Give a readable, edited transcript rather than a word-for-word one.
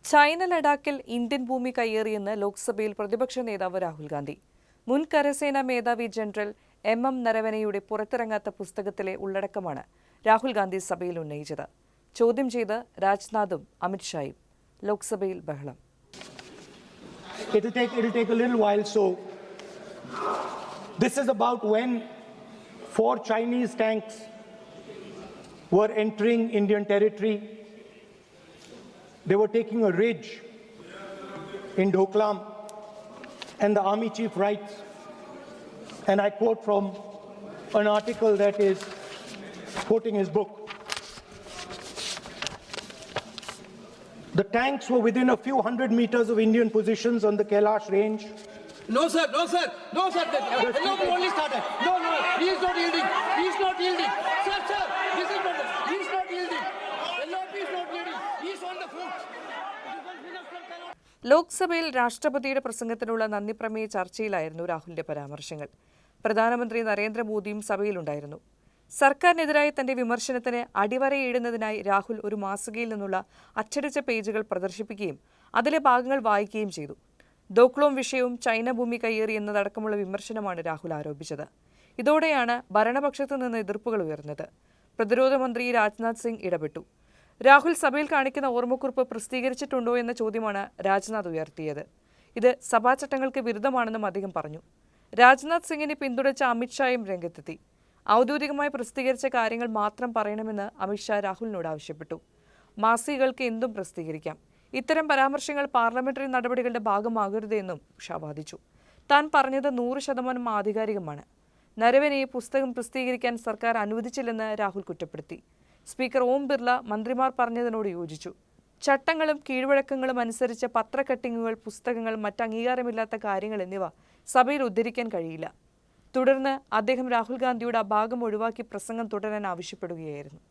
China ലഡാക്കിൽ Indian ഭൂമി കയ്യേറിയെന്ന് ലോക്സഭയിൽ പ്രതിപക്ഷ നേതാവ് രാഹുൽ ഗാന്ധി. മുൻ കരസേനാ മേധാവി ജനറൽ എം നരവനെയുടെ പുറത്തിറങ്ങാത്ത പുസ്തകത്തിലെ ഉള്ളടക്കമാണ് രാഹുൽ ഗാന്ധി സഭയിൽ ഉന്നയിച്ചത്. ചോദ്യം ചെയ്ത് രാജ്നാഥും അമിത്ഷായും. ലോക്സഭയിൽ ബഹളം. It'll take a little while. So this is about when 4 Chinese tanks were entering Indian territory. They were taking a ridge in Doklam, and the army chief writes, and I quote from an article that is quoting his book. The tanks were within a few hundred meters of Indian positions on the Kailash range. No, sir. No, only started. No, he is not yielding. He is not yielding. Sir, this is not. He is not yielding. He is not yielding. He is on the foot. ലോക്സഭയിൽ രാഷ്ട്രപതിയുടെ പ്രസംഗത്തിനുള്ള നന്ദിപ്രമേയ ചർച്ചയിലായിരുന്നു രാഹുലിന്റെ പരാമർശങ്ങൾ. പ്രധാനമന്ത്രി നരേന്ദ്രമോദിയും സഭയിലുണ്ടായിരുന്നു. സർക്കാരിനെതിരായ തന്റെ വിമർശനത്തിന് അടിവരയിടുന്നതിനായി രാഹുൽ ഒരു മാസികയിൽ നിന്നുള്ള അച്ചടിച്ച പേജുകൾ പ്രദർശിപ്പിക്കുകയും അതിലെ ഭാഗങ്ങൾ വായിക്കുകയും ചെയ്തു. ദോക്ലോം വിഷയവും ചൈന ഭൂമി കയ്യേറി എന്നതടക്കമുള്ള വിമർശനമാണ് രാഹുൽ ആരോപിച്ചത്. ഇതോടെയാണ് ഭരണപക്ഷത്തു നിന്ന് എതിർപ്പുകൾ ഉയർന്നത്. പ്രതിരോധ മന്ത്രി രാജ്നാഥ് സിംഗ് ഇടപെട്ടു. രാഹുൽ സഭയിൽ കാണിക്കുന്ന ഓർമ്മക്കുറിപ്പ് പ്രസിദ്ധീകരിച്ചിട്ടുണ്ടോ എന്ന ചോദ്യമാണ് രാജ്നാഥ് ഉയർത്തിയത്. ഇത് സഭാചട്ടങ്ങൾക്ക് വിരുദ്ധമാണെന്നും അദ്ദേഹം പറഞ്ഞു. രാജ്നാഥ് സിംഗിനെ പിന്തുണച്ച അമിത്ഷായും രംഗത്തെത്തി. ഔദ്യോഗികമായി പ്രസിദ്ധീകരിച്ച കാര്യങ്ങൾ മാത്രം പറയണമെന്ന് അമിത്ഷാ രാഹുലിനോട് ആവശ്യപ്പെട്ടു. മാസികകൾക്ക് എന്തും പ്രസിദ്ധീകരിക്കാം. ഇത്തരം പരാമർശങ്ങൾ പാർലമെന്ററി നടപടികളുടെ ഭാഗമാകരുതെന്നും ഷാ വാദിച്ചു. താൻ പറഞ്ഞത് 100% ആധികാരികമാണ്. നരവനെ പുസ്തകം പ്രസിദ്ധീകരിക്കാൻ സർക്കാർ അനുവദിച്ചില്ലെന്ന് രാഹുൽ കുറ്റപ്പെടുത്തി. സ്പീക്കർ ഓം ബിർള മന്ത്രിമാർ പറഞ്ഞതിനോട് യോജിച്ചു. ചട്ടങ്ങളും കീഴ്വഴക്കങ്ങളും അനുസരിച്ച് പത്രക്കട്ടിങ്ങുകൾ, പുസ്തകങ്ങൾ, മറ്റ് അംഗീകാരമില്ലാത്ത കാര്യങ്ങൾ എന്നിവ സഭയിൽ ഉദ്ധരിക്കാൻ കഴിയില്ല. തുടർന്ന് അദ്ദേഹം രാഹുൽ ഗാന്ധിയോട് ആ ഭാഗം ഒഴിവാക്കി പ്രസംഗം തുടരാൻ ആവശ്യപ്പെടുകയായിരുന്നു.